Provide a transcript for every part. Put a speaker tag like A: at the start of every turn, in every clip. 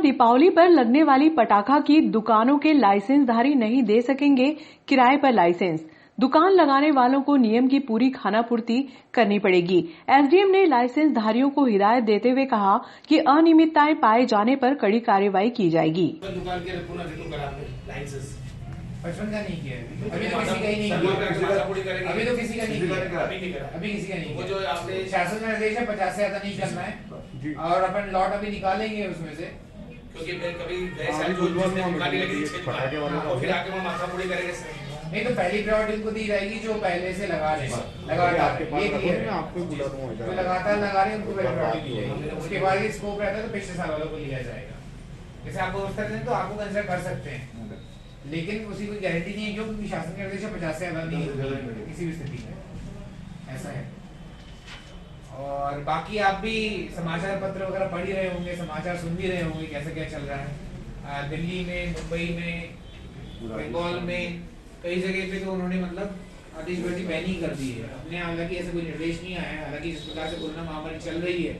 A: दीपावली पर लगने वाली पटाखा की दुकानों के लाइसेंसधारी नहीं दे सकेंगे किराए पर लाइसेंस। दुकान लगाने वालों को नियम की पूरी खानापूर्ति करनी पड़ेगी। एसडीएम ने लाइसेंसधारियों को हिदायत देते हुए कहा कि अनियमितताएं पाए जाने पर कड़ी कार्रवाई की जाएगी।
B: दुकान के
C: बचपन का नहीं किया अभी तो किसी का ही नहीं किया अभी तो किसी का नहीं किया अभी किसी का नहीं
B: वो जो आपने
C: शासन का निर्देश है 50 से ज्यादा नहीं करना है और अपन लॉट अभी निकालेंगे उसमें से
B: क्योंकि फिर कभी गए साल जो निकाली लगी फिर आके वो माथा पूरी करेंगे
C: नहीं तो पहली प्रायोरिटी उनको दी जाएगी जो पहले से लगा रहे हैं लगातार ये क्लियर है जो लगातार लगा रहे हैं उनको पहली प्रायोरिटी दी जाएगी उसके बाद ये स्कोप रहता है तो पिछले साल वालों को लिया जाएगा जैसे आपको व्यवस्था दें तो आपको कंसिडर कर सकते हैं लेकिन उसी कोई गारंटी नहीं है क्योंकि शासन के निर्देश 50 से ज्यादा नहीं किसी भी स्थिति में ऐसा है। और बाकी आप भी समाचार पत्र वगैरह पढ़ ही रहे होंगे समाचार सुन भी रहे होंगे कैसे क्या चल रहा है दिल्ली में मुंबई में बंगाल में कई जगह पे तो उन्होंने मतलब आतिशबाजी बैन ही कर दी है अपने हालांकि ऐसा कोई निर्देश नहीं आया है हालांकि जिस प्रकार से कोरोना महामारी चल रही है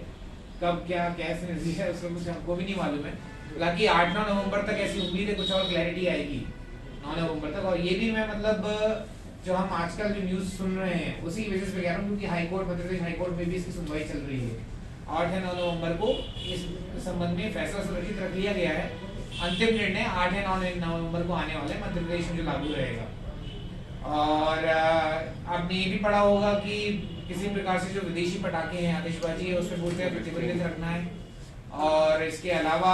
C: कब क्या कैसे निर्देश है उसका मुझे हमको भी नहीं मालूम है हालांकि 8-9 नवंबर तक ऐसी उम्मीद है कुछ और क्लैरिटी आएगी 9 नवंबर तक। और ये भी मैं मतलब जो हम आजकल जो न्यूज सुन रहे हैं उसी बेसिस पे कह रहा हूँ क्योंकि हाईकोर्ट मध्य प्रदेश हाईकोर्ट में भी इसकी सुनवाई चल रही है 8 या 9 नवंबर को इस संबंध में फैसला सुरक्षित रख लिया गया है। अंतिम निर्णय 8 या 9 नवंबर को आने वाला है मध्य प्रदेश में जो लागू रहेगा। और आपने ये भी पढ़ा होगा कि किसी प्रकार से जो विदेशी पटाखे हैं आतिशबाजी है उस पर पूरी तरह प्रतिबंधित रखना है। और इसके अलावा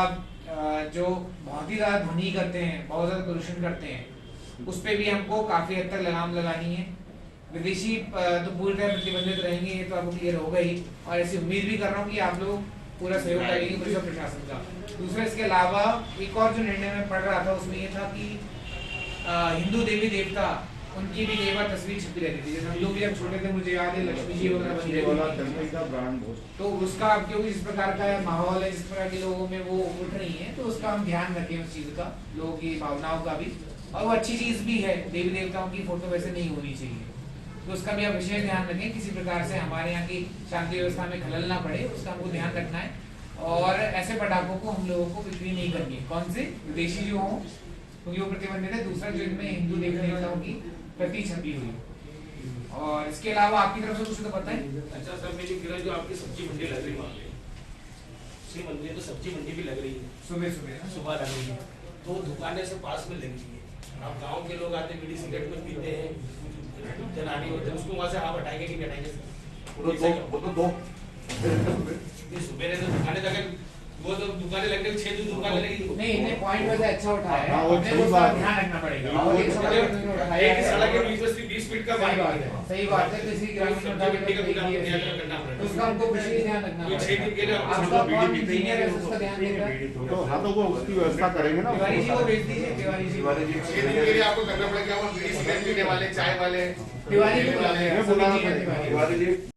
C: जो बहुत ही ज्यादा ध्वनि करते हैं बहुत ज्यादा प्रदूषण करते हैं उस पर भी हमको काफी हद तक लगाम लगानी है। विदेशी तो पूरी तरह प्रतिबंधित रहेंगे ये तो आपको क्लियर होगा ही और ऐसी उम्मीद भी कर रहा हूँ कि आप लोग पूरा सहयोग करेंगे पुलिस और प्रशासन का। दूसरा इसके अलावा एक और जो निर्णय में पढ़ रहा था उसमें ये था कि हिंदू देवी देवता उनकी भी कई बार तस्वीर छपी रहती थी जैसे हम लोग भी जब छोटे थे मुझे याद है लक्ष्मी जी वगैरह तो उसका क्योंकि इस प्रकार का माहौल है इस प्रकार के लोगों में वो उठ रही है तो उसका हम ध्यान रखें उस चीज का लोगों की भावनाओं का भी। और वो अच्छी चीज भी है देवी देवताओं की फोटो वैसे नहीं होनी चाहिए तो उसका भी आप विशेष ध्यान रखें किसी प्रकार से हमारे यहाँ की शांति व्यवस्था में खलल ना पड़े उसका हमको ध्यान रखना है। और ऐसे पटाखों को हम लोगों को बिक्री नहीं करनी है कौन से विदेशी जो हो क्योंकि वो प्रतिबंधित है। दूसरा जो इनमें हिंदू देवी देवताओं की प्रति छपी हुई। और इसके अलावा आपकी तरफ से कुछ तो पता है?
B: अच्छा सर मेरी जो आपकी सब्जी मंडी लग रही है श्री मंदिर तो सब्जी मंडी भी लग रही है सुबह लग रही है तो दुकानें से पास में लगी है। अब गांव के लोग आते बीड़ी सिगरेट में पीते हैं जनानी होते हैं उसको वहां से आप हटाएंगे नहीं हटाएंगे सुबह तो दुकानें अगर वो तो दुकानें लगने 6 दुकान लगेगी
C: नहीं इन्हें पॉइंट वैसे अच्छा उठाया है अपने को ध्यान रखना पड़ेगा
B: एक सड़क के बीच में 20 फीट का
C: सही बात है किसी ग्रामीण तो उसका हमको विशेष ध्यान रखना पड़ेगा
B: 6 दिन के लिए
C: आपका कौन इंजीनियर है उसका ध्यान देगा
D: तो हाँ तो वो उसकी व्यवस्था करेंगे ना
C: तिवारी जी को भेज दीजिए तिवारी जी
B: 6 दिन के लिए आपको करना पड़ेगा वो बीड़ी सिगरेट पीने वाले चाय वाले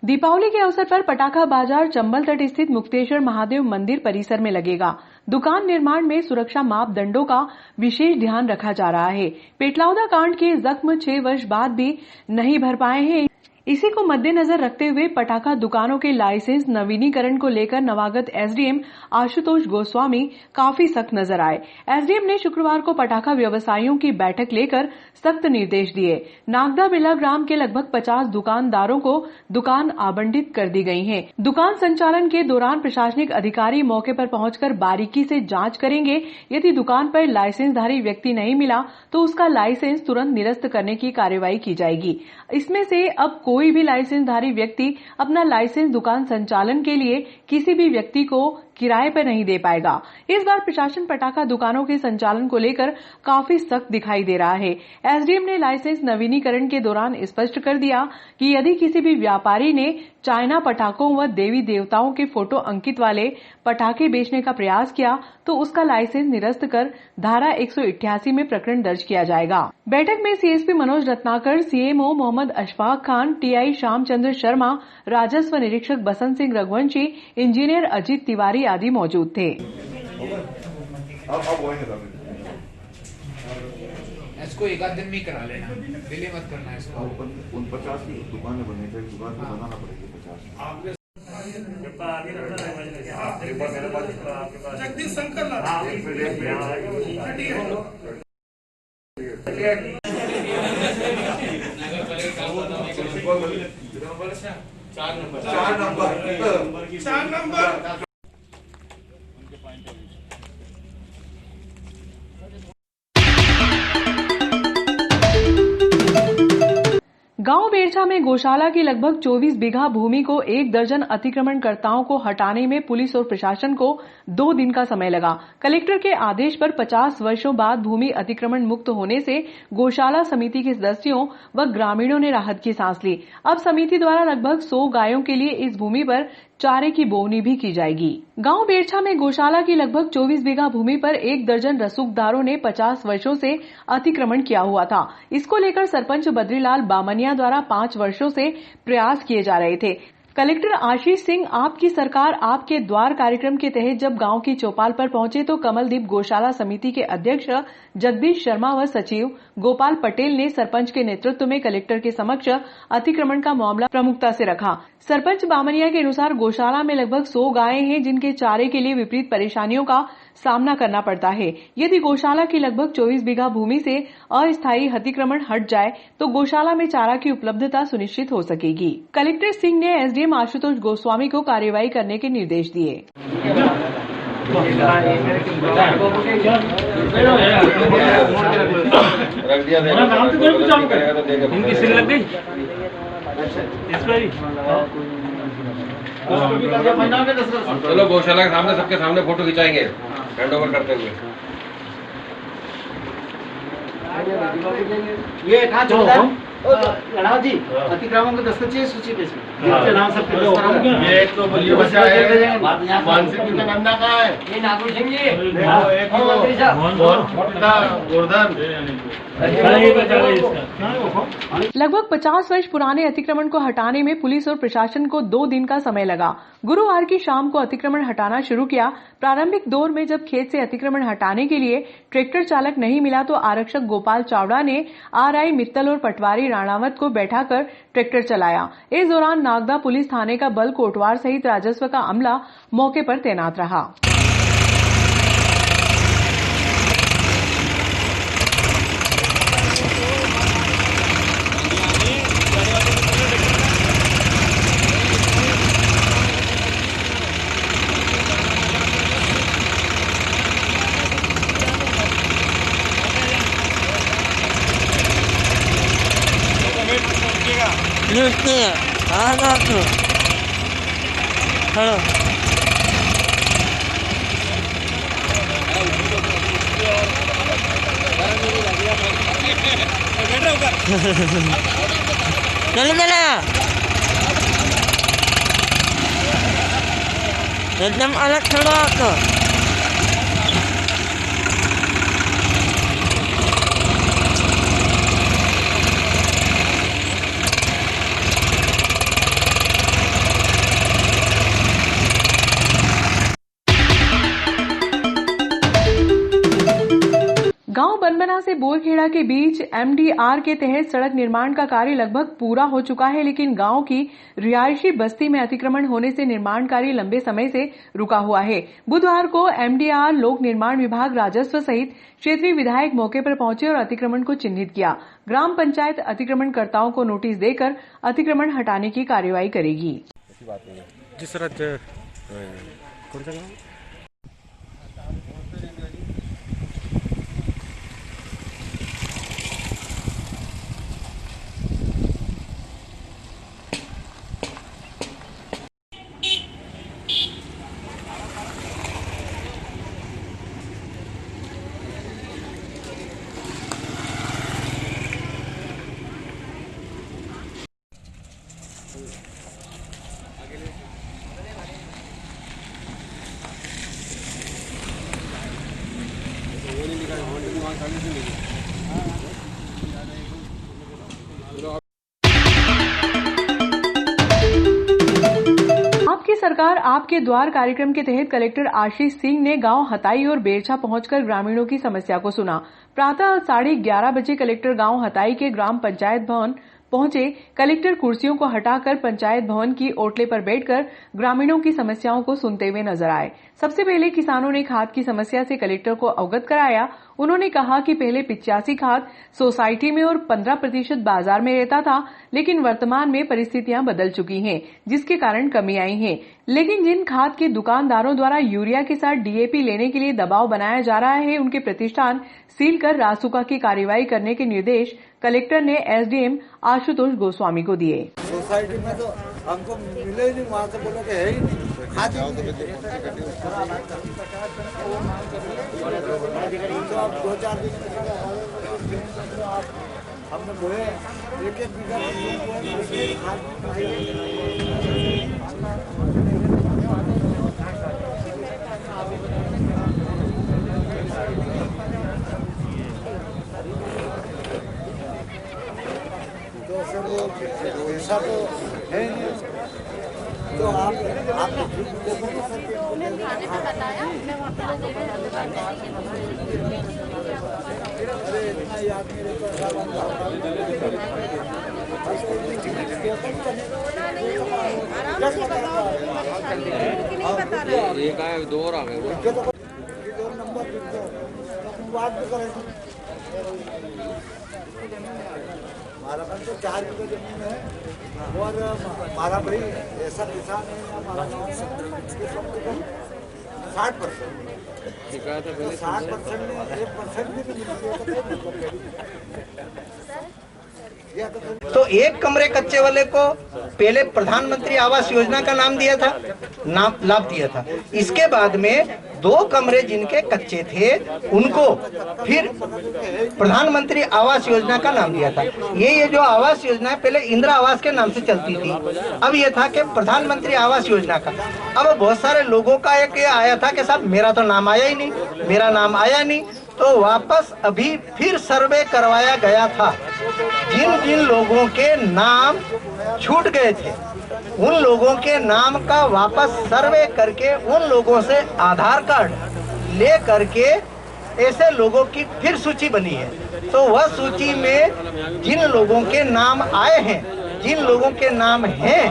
A: दीपावली के अवसर पर पटाखा बाजार चंबल तट स्थित मुक्तेश्वर महादेव मंदिर परिसर में लगेगा। दुकान निर्माण में सुरक्षा मापदंडों का विशेष ध्यान रखा जा रहा है। पेटलाउदा कांड के जख्म 6 वर्ष बाद भी नहीं भर पाए हैं। इसी को मद्देनजर रखते हुए पटाखा दुकानों के लाइसेंस नवीनीकरण को लेकर नवागत एसडीएम आशुतोष गोस्वामी काफी सख्त नजर आए। एसडीएम ने शुक्रवार को पटाखा व्यवसायियों की बैठक लेकर सख्त निर्देश दिए। नागदा बिला ग्राम के लगभग 50 दुकानदारों को दुकान आवंटित कर दी गई है। दुकान संचालन के दौरान प्रशासनिक अधिकारी मौके पर पहुंचकर बारीकी से जांच करेंगे। यदि दुकान पर लाइसेंसधारी व्यक्ति नहीं मिला तो उसका लाइसेंस तुरंत निरस्त करने की कार्रवाई की जाएगी। इसमें से अब कोई भी लाइसेंसधारी व्यक्ति अपना लाइसेंस दुकान संचालन के लिए किसी भी व्यक्ति को किराए पर नहीं दे पाएगा। इस बार प्रशासन पटाखा दुकानों के संचालन को लेकर काफी सख्त दिखाई दे रहा है। एसडीएम ने लाइसेंस नवीनीकरण के दौरान स्पष्ट कर दिया कि यदि किसी भी व्यापारी ने चाइना पटाखों व देवी देवताओं के फोटो अंकित वाले पटाखे बेचने का प्रयास किया तो उसका लाइसेंस निरस्त कर धारा 188 में प्रकरण दर्ज किया जाएगा। बैठक में CSP Manoj Ratnakar, CMO Mohammad Ashfaq Khan, TI Shyamchandra Sharma, राजस्व निरीक्षक बसंत सिंह रघुवंशी, इंजीनियर अजीत तिवारी आदि मौजूद थे।
C: इसको एक आध दिन में करा लेना, डिले मत करना इसको।
D: 50 की दुकानें बनने चाहिए, दुकान बनाना पड़ेगी 50।
E: जगदीश शंकर लाल चार नंबर
A: गांव बेरछा में गौशाला की लगभग 24 बीघा भूमि को 1 दर्जन अतिक्रमणकर्ताओं को हटाने में पुलिस और प्रशासन को 2 दिन का समय लगा। कलेक्टर के आदेश पर 50 वर्षों बाद भूमि अतिक्रमण मुक्त होने से गौशाला समिति के सदस्यों व ग्रामीणों ने राहत की सांस ली। अब समिति द्वारा लगभग 100 गायों के लिए इस भूमि पर चारे की बोवनी भी की जाएगी। गांव बेरछा में गौशाला की लगभग 24 बीघा भूमि पर 1 दर्जन रसूखदारों ने 50 वर्षों से अतिक्रमण किया हुआ था। इसको लेकर सरपंच बद्रीलाल बामनिया द्वारा 5 वर्षों से प्रयास किए जा रहे थे। कलेक्टर आशीष सिंह आपकी सरकार आपके द्वार कार्यक्रम के तहत जब गांव की चौपाल पर पहुंचे तो कमलदीप गौशाला समिति के अध्यक्ष जगदीश शर्मा व सचिव गोपाल पटेल ने सरपंच के नेतृत्व में कलेक्टर के समक्ष अतिक्रमण का मामला प्रमुखता से रखा। सरपंच बामनिया के अनुसार गौशाला में लगभग 100 गायें हैं जिनके चारे के लिए विपरीत परेशानियों का सामना करना पड़ता है। यदि गौशाला की लगभग 24 बीघा भूमि से अस्थायी अतिक्रमण हट जाए तो गौशाला में चारा की उपलब्धता सुनिश्चित हो सकेगी। कलेक्टर सिंह ने एसडीएम आशुतोष गोस्वामी को कार्यवाही करने के निर्देश दिए।
F: चलो गौशाला के सामने सबके सामने फोटो खिंचाएंगे हैंड ओवर करते हुए।
G: ये कहाँ चल रहा है लड़ाओ जी अतिक्रमण को दस्तखत चाहिए सूची पे इसके नाम सबके
D: ये एक तो बलिया बच्चा है मानसिक का नंदा का है
G: ये नागुर सिंह जी
D: एक गोवर्धन
A: लगभग 50 वर्ष पुराने अतिक्रमण को हटाने में पुलिस और प्रशासन को 2 दिन का समय लगा। गुरुवार की शाम को अतिक्रमण हटाना शुरू किया। प्रारंभिक दौर में जब खेत से अतिक्रमण हटाने के लिए ट्रैक्टर चालक नहीं मिला तो आरक्षक गोपाल चावड़ा ने आरआई मित्तल और पटवारी राणावत को बैठाकर ट्रैक्टर चलाया। इस दौरान नागदा पुलिस थाने का बल कोटवार सहित राजस्व का अमला मौके पर तैनात रहा।
H: एकदम अलग छोड़ो आपको।
A: गांव बनबना से बोरखेड़ा के बीच एमडीआर के तहत सड़क निर्माण का कार्य लगभग पूरा हो चुका है, लेकिन गांव की रिहायशी बस्ती में अतिक्रमण होने से निर्माण कार्य लंबे समय से रुका हुआ है। बुधवार को एमडीआर, लोक निर्माण विभाग, राजस्व सहित क्षेत्रीय विधायक मौके पर पहुंचे और अतिक्रमण को चिन्हित किया। ग्राम पंचायत अतिक्रमणकर्ताओं को नोटिस देकर अतिक्रमण हटाने की कार्यवाही करेगी। आपकी सरकार आपके द्वार कार्यक्रम के तहत कलेक्टर आशीष सिंह ने गांव हताई और बेरछा पहुंचकर ग्रामीणों की समस्या को सुना। प्रातः 11:30 बजे कलेक्टर गांव हताई के ग्राम पंचायत भवन पहुंचे कलेक्टर कुर्सियों को हटाकर पंचायत भवन की ओटले पर बैठकर ग्रामीणों की समस्याओं को सुनते हुए नजर आए। सबसे पहले किसानों ने खाद की समस्या से कलेक्टर को अवगत कराया। उन्होंने कहा कि पहले 85 खाद सोसाइटी में और 15% बाजार में रहता था, लेकिन वर्तमान में परिस्थितियां बदल चुकी हैं, जिसके कारण कमी आई है। लेकिन जिन खाद के दुकानदारों द्वारा यूरिया के साथ डीएपी लेने के लिए दबाव बनाया जा रहा है, उनके प्रतिष्ठान सील कर रासुका की कार्रवाई करने के निर्देश कलेक्टर ने एसडीएम आशुतोष गोस्वामी को दिए।
H: सोसाइटी में तो हमको मिले ही नहीं, वहाँ से बोले कि है ही नहीं, खाद ही नहीं। तो अब 2-4 दिन हमने बोले एक बीघा तो सर वो ऐसा तो है नहीं, तो आप
I: उन्हें थाने पे बताया, मैं वहाँ पे
H: अरे इतना याद मेरे को
F: एक आए, 2 और आ गए।
H: नंबर बात भी करें। हमारा तो 4 बीघा जमीन है और हमारा भाई ऐसा किसान है हमारा 60%। 60% में 1% भी नहीं
G: तो एक कमरे कच्चे वाले को पहले प्रधानमंत्री आवास योजना का नाम दिया था, लाभ दिया था। इसके बाद में 2 कमरे जिनके कच्चे थे उनको फिर प्रधानमंत्री आवास योजना का नाम दिया था। ये जो आवास योजना है पहले इंदिरा आवास के नाम से चलती थी, अब ये था कि प्रधानमंत्री आवास योजना का। अब बहुत सारे लोगों का एक ये आया था कि साहब मेरा तो नाम आया ही नहीं, मेरा नाम आया नहीं, तो वापस अभी फिर सर्वे करवाया गया था। जिन जिन लोगों के नाम छूट गए थे उन लोगों के नाम का वापस सर्वे करके उन लोगों से आधार कार्ड ले करके ऐसे लोगों की फिर सूची बनी है। तो वह सूची में जिन लोगों के नाम आए हैं, जिन लोगों के नाम हैं,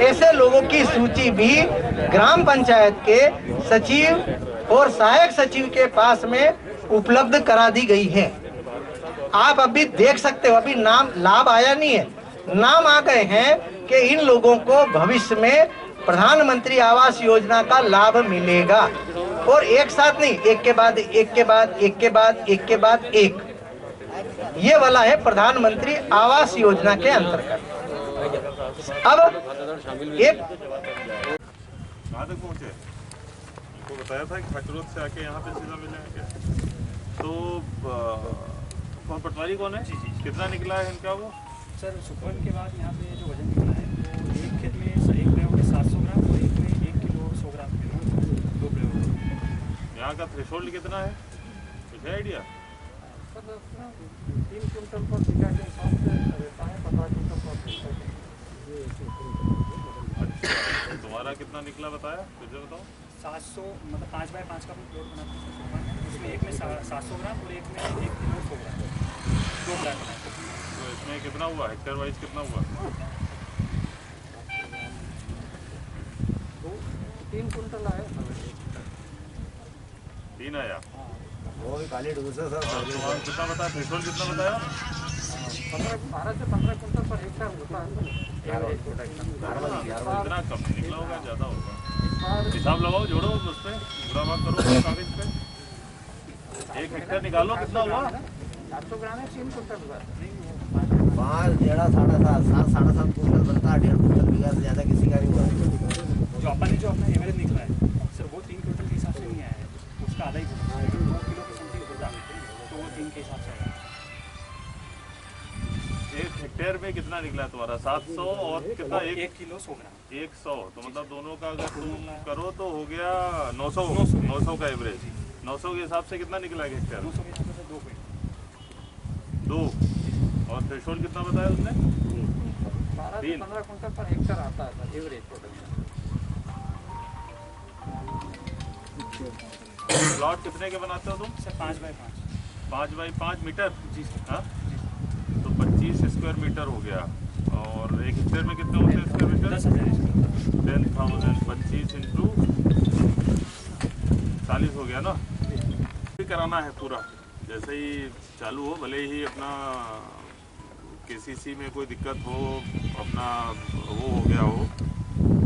G: ऐसे लोगों की सूची भी ग्राम पंचायत के सचिव और सहायक सचिव के पास में उपलब्ध करा दी गई है। आप अभी देख सकते हो, अभी नाम लाभ आया नहीं है, नाम आ गए हैं कि इन लोगों को भविष्य में प्रधानमंत्री आवास योजना का लाभ मिलेगा। और एक साथ नहीं, एक के बाद एक के बाद एक के बाद एक के बाद एक, ये वाला है प्रधानमंत्री आवास योजना के अंतर्गत। अब एक
J: कहाँ तक पहुँचे? उनको बताया था कि खचरोद से आके यहाँ पे सीधा मिलेंगे। तो पटवारी कौन है? जी जी। कितना निकला है इनका वो?
K: सर सुपवन के बाद यहाँ पे जो वजन निकला है वो एक खेत में एक प्रयोग में 700 ग्राम और एक में 1 किलो 100 ग्राम के 2 प्रयोग।
J: यहाँ का थ्रेशोल्ड कितना है, कुछ है आइडिया?
K: 3 क्विंटल पर बीघा के हिसाब से रहता है, 15 क्विंटल पर बीघा के।
J: अच्छा, तुम्हारा कितना निकला बताया, मुझे बताओ।
K: 700 मतलब 5 बाय 5 का प्लॉट बनाते हैं, उसमें एक में 700 ग्राम और एक में 1 किलो 100 ग्राम 2 प्लाट बनाते हैं।
J: तो इसमें कितना हुआ, हेक्टेयर वाइज कितना हुआ?
K: 3 क्विंटल आया।
J: 3 आया।
H: वो भी खाली दूसरा सर
J: कितना बताया, थ्रेशोल्ड कितना बताया?
K: 12 से 15 क्विंटल पर हेक्टेयर होता है।
J: इतना कम नहीं निकला होगा, ज़्यादा होगा। हिसाब लगाओ, जोड़ो उस पर, पूरा भाग करो कागज पे। 1 हेक्टेयर निकालो, कितना हुआ?
K: 400 ग्राम है, 3 क्विंटल हुआ।
H: 5, 1.5, 7, 7.5 क्विंटल बनता है। 1.5 क्विंटल बीघा से ज़्यादा किसी का नहीं हुआ।
K: जो अपना एवरेज निकला है सर वो 3 क्विंटल के हिसाब से नहीं आया है, उसका आधा ही 2 किलो के समथिंग होता है, तो वो 3 के हिसाब से आया।
J: 1 हेक्टेयर में कितना निकला तुम्हारा? 700 और कितना?
K: 1 किलो 100 ग्राम।
J: 100, तो मतलब दोनों का अगर तुम करो तो हो गया 900 का एवरेज। 900 के हिसाब से कितना निकला हेक्टेयर?
K: 900 के हिसाब से 2 क्विंटल।
J: 2। और थ्रेशोल्ड कितना बताया उसने?
K: 12 से 15 क्विंटल पर हेक्टेयर आता है एवरेज प्रोडक्शन।
J: प्लॉट कितने के बनाते हो तुम?
K: Sir 5 by 5।
J: 5 by 5 metre?
K: जी सर।
J: हाँ, तो 25 स्क्वायर मीटर हो गया। और 1 हेक्टेयर में कितने होते हैं स्क्वायर मीटर? 10,000 25 इंटू 40 हो गया ना। कराना है पूरा, जैसे ही चालू हो, भले ही अपना केसीसी में कोई दिक्कत हो, अपना वो हो गया हो,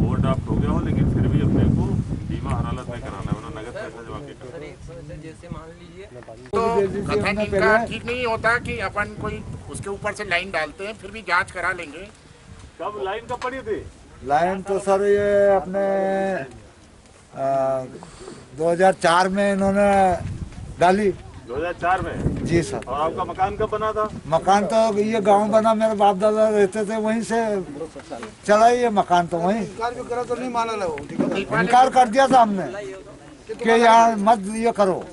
J: ओवरड्राफ्ट हो गया हो, लेकिन फिर भी अपने को बीमा हर हालत में कराना है, वरना नगद पैसा जमा के करना।
L: जैसे मान लीजिए
C: तो कथन इनका ठीक नहीं होता कि अपन कोई उसके ऊपर से लाइन डालते हैं, फिर भी जांच करा लेंगे।
J: कब लाइन कब पड़ी थी?
H: लाइन तो सर ये अपने 2004 में इन्होंने डाली।
J: 2004 में?
H: जी सर।
J: और आपका मकान कब बना था?
H: मकान तो ये गांव बना, मेरे बाप दादा रहते थे वहीं से चला ये मकान, तो वहीं
E: इनकार भी करा तो नहीं माना ना वो।
H: इनकार कर दिया था हमने कि यहाँ मत ये करो,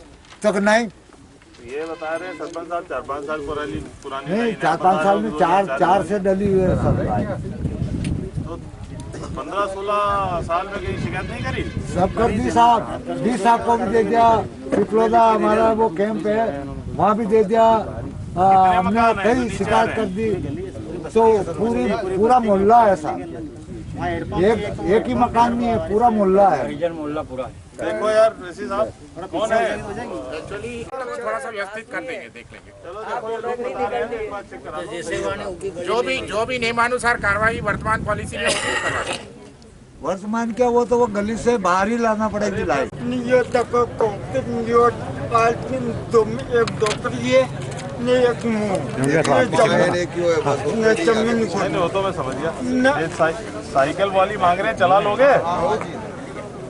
H: तो नहीं।
J: ये बता रहे हैं सरपंच साहब 4-5 साल पुरानी
H: नहीं, 4-5 साल में चार से डली हुई है सब।
J: तो 15-16 साल में कहीं शिकायत नहीं करी?
H: सब कर दी साहब, डी साहब को भी दे दिया, पिपलोदा हमारा वो कैंप है वहाँ भी दे दिया। हमने कई शिकायत कर दी, तो पूरा मोहल्ला है साहब, एक ही मकान नहीं है, पूरा मोहल्ला है।
L: मोहल्ला पूरा
J: देखो यार ऋषि साहब कौन है?
C: एक्चुअली थोड़ा सा व्यवस्थित कर देंगे, देख लेंगे। जो भी नियमानुसार कार्रवाई वर्तमान पॉलिसी में होगी करवा देंगे।
H: वर्तमान क्या, वो तो वो गली से बाहर ही लाना पड़ेगी लाइट।
J: तो मैं समझ गया, साइकिल वाली मांग रहे हैं, चला लोगे?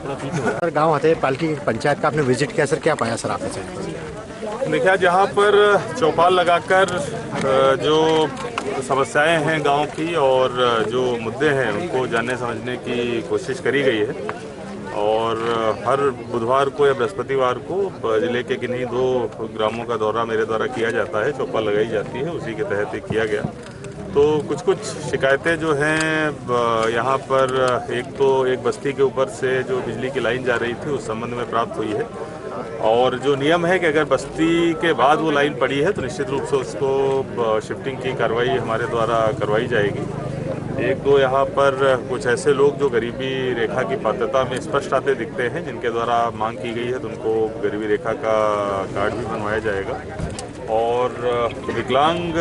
M: सर गांव आते पालकी पंचायत का आपने विजिट किया सर, क्या पाया सर आपने से?
J: देखिए जहाँ पर चौपाल लगाकर जो समस्याएं हैं गांव की और जो मुद्दे हैं उनको जानने समझने की कोशिश करी गई है। और हर बुधवार को या बृहस्पतिवार को जिले के किन्हीं 2 ग्रामों का दौरा मेरे द्वारा किया जाता है, चौपाल लगाई जाती है, उसी के तहत ये किया गया। तो कुछ शिकायतें जो हैं यहाँ पर, एक बस्ती के ऊपर से जो बिजली की लाइन जा रही थी उस संबंध में प्राप्त हुई है। और जो नियम है कि अगर बस्ती के बाद वो लाइन पड़ी है तो निश्चित रूप से उसको शिफ्टिंग की कार्रवाई हमारे द्वारा करवाई जाएगी। 1-2 यहाँ पर कुछ ऐसे लोग जो गरीबी रेखा की पात्रता में स्पष्ट आते दिखते हैं, जिनके द्वारा मांग की गई है, तो उनको गरीबी रेखा का कार्ड भी बनवाया जाएगा। और विकलांग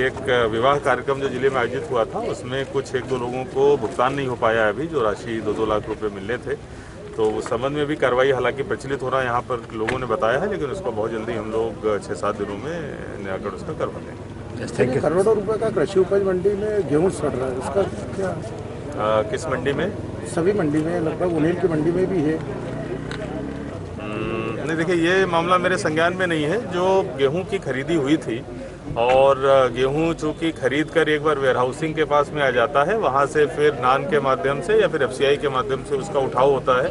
J: एक विवाह कार्यक्रम जो जिले में आयोजित हुआ था, उसमें कुछ 1-2 लोगों को भुगतान नहीं हो पाया अभी, जो राशि 2-2 लाख रुपए मिलने थे। तो उस संबंध में भी कार्रवाई हालांकि प्रचलित हो रहा है, यहाँ पर लोगों ने बताया है, लेकिन उसको बहुत जल्दी हम लोग 6-7 दिनों में न्यायगढ़ उसका करवा देंगे।
E: करोड़ों रुपए का कृषि उपज मंडी में गेहूँ सड़ रहा है, उसका क्या?
J: किस मंडी में?
E: सभी मंडी में, लगभग उन्हेल की मंडी में भी है।
J: नहीं, देखिए ये मामला मेरे संज्ञान में नहीं है। जो गेहूं की खरीदी हुई थी और गेहूं चूँकि खरीद कर एक बार वेयरहाउसिंग के पास में आ जाता है, वहां से फिर नान के माध्यम से या फिर FCI के माध्यम से उसका उठाव होता है।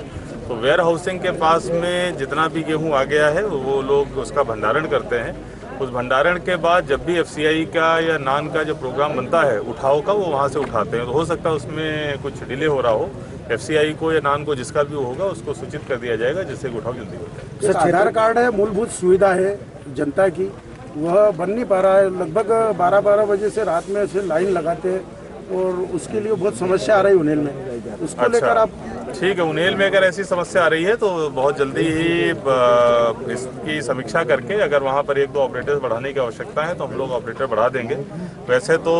J: तो वेयरहाउसिंग के पास में जितना भी गेहूं आ गया है वो लोग उसका भंडारण करते हैं। उस भंडारण के बाद जब भी FCI का या नान का जो प्रोग्राम बनता है उठाव का, वो वहाँ से उठाते हैं। तो हो सकता है उसमें कुछ डिले हो रहा हो, FCI को या नान को जिसका भी होगा उसको सूचित कर दिया जाएगा, जिससे उठाव जल्दी हो जाए।
E: आधार कार्ड है, मूलभूत सुविधा है जनता की, वह बन नहीं पा रहा है। लगभग 12 बजे से रात में ऐसे लाइन लगाते हैं और उसके लिए बहुत समस्या आ रही है उन्हेल में, उसको लेकर आप।
J: ठीक है, उन्हेल में अगर ऐसी समस्या आ रही है तो बहुत जल्दी ही इसकी समीक्षा करके अगर वहाँ पर 1-2 ऑपरेटर्स बढ़ाने की आवश्यकता है तो हम लोग ऑपरेटर बढ़ा देंगे। वैसे तो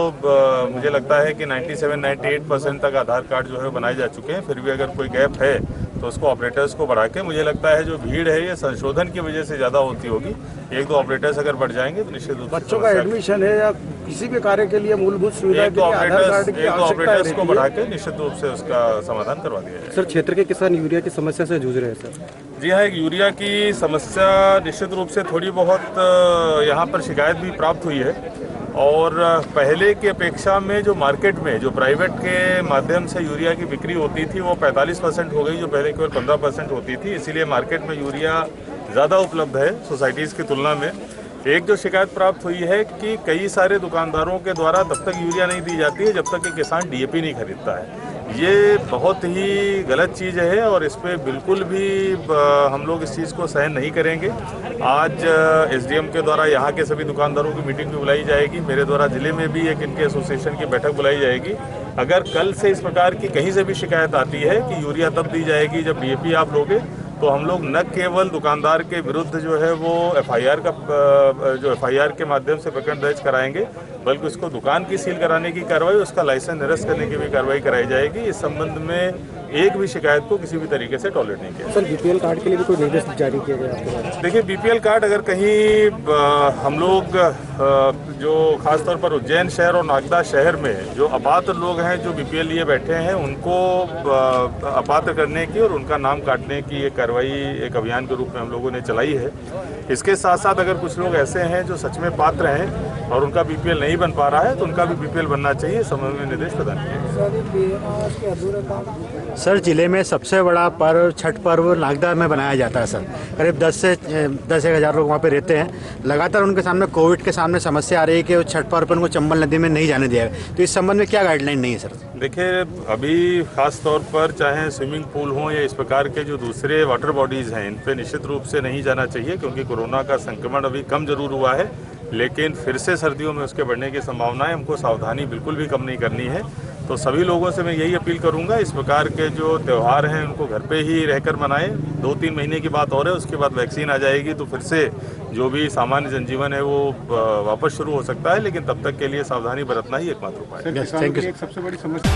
J: मुझे लगता है कि 97-98% तक आधार कार्ड जो है बनाए जा चुके हैं। फिर भी अगर कोई गैप है तो उसको ऑपरेटर्स को बढ़ा के, मुझे लगता है जो भीड़ है ये संशोधन की वजह से ज़्यादा होती होगी। 1-2 ऑपरेटर्स अगर बढ़ जाएंगे तो निश्चित रूप से
E: बच्चों का एडमिशन है या किसी भी कार्य के लिए मूलभूत सुविधा के लिए आधार कार्ड की आवश्यकता
J: ऑपरेटर्स को बढ़ा के निश्चित रूप से उसका समाधान करवा दिया जाए।
M: सर क्षेत्र के किसान यूरिया की समस्या से जूझ रहे हैं सर।
J: जी हाँ, एक यूरिया की समस्या निश्चित रूप से थोड़ी बहुत यहाँ पर शिकायत भी प्राप्त हुई है। और पहले की अपेक्षा में जो मार्केट में जो प्राइवेट के माध्यम से यूरिया की बिक्री होती थी वो 45% हो गई, जो पहले केवल 15% होती थी। इसीलिए मार्केट में यूरिया ज़्यादा उपलब्ध है सोसाइटीज़ की तुलना में। एक जो शिकायत प्राप्त हुई है कि कई सारे दुकानदारों के द्वारा तब तक यूरिया नहीं दी जाती है जब तक कि किसान डीएपी नहीं खरीदता है। ये बहुत ही गलत चीज़ है और इस पे बिल्कुल भी हम लोग इस चीज़ को सहन नहीं करेंगे। आज एसडीएम के द्वारा यहाँ के सभी दुकानदारों की मीटिंग भी बुलाई जाएगी। मेरे द्वारा जिले में भी एक इनके एसोसिएशन की बैठक बुलाई जाएगी। अगर कल से इस प्रकार की कहीं से भी शिकायत आती है कि यूरिया तब दी जाएगी जब डीएपी आप लोगे, तो हम लोग न केवल दुकानदार के विरुद्ध जो है वो एफआईआर के माध्यम से प्रकरण दर्ज कराएंगे, बल्कि उसको दुकान की सील कराने की कार्रवाई, उसका लाइसेंस निरस्त करने की भी कार्रवाई कराई जाएगी। इस संबंध में एक भी शिकायत को किसी भी तरीके से टॉलरेट नहीं किया।
L: सर, बीपीएल कार्ड के लिए भी कोई निर्देश जारी किया गया आपको?
J: देखिए, बीपीएल कार्ड अगर कहीं हम लोग जो खासतौर पर उज्जैन शहर और नागदा शहर में जो अपात्र लोग हैं जो बीपीएल लिए बैठे हैं, उनको अपात्र करने की और उनका नाम काटने की एक कार्रवाई एक अभियान के रूप में हम लोगों ने चलाई है। इसके साथ साथ अगर कुछ लोग ऐसे हैं जो सच में पात्र हैं और उनका बीपीएल नहीं बन पा रहा है तो उनका भी बीपीएल बनना चाहिए, संबंध में निर्देश प्रदान किया।
M: सर, जिले में सबसे बड़ा पर्व छठ पर्व नागदा में बनाया जाता है सर। करीब 10 से 10,000 लोग वहाँ पे रहते हैं। लगातार उनके सामने कोविड के सामने समस्या आ रही है कि छठ पर्व पर उनको चंबल नदी में नहीं जाने दिया गया। तो इस संबंध में क्या गाइडलाइन नहीं है सर?
J: देखिए, अभी खास तौर पर चाहे स्विमिंग पूल हो या इस प्रकार के जो दूसरे वाटर बॉडीज़ हैं, इन पे निश्चित रूप से नहीं जाना चाहिए, क्योंकि कोरोना का संक्रमण अभी कम जरूर हुआ है, लेकिन फिर से सर्दियों में उसके बढ़ने की संभावना है। हमको सावधानी बिल्कुल भी कम नहीं करनी है। तो सभी लोगों से मैं यही अपील करूंगा, इस प्रकार के जो त्यौहार हैं उनको घर पे ही रहकर मनाएं। 2-3 महीने की बात और है, उसके बाद वैक्सीन आ जाएगी तो फिर से जो भी सामान्य जनजीवन है वो वापस शुरू हो सकता है, लेकिन तब तक के लिए सावधानी बरतना ही एकमात्र उपाय है।
L: सबसे बड़ी समस्या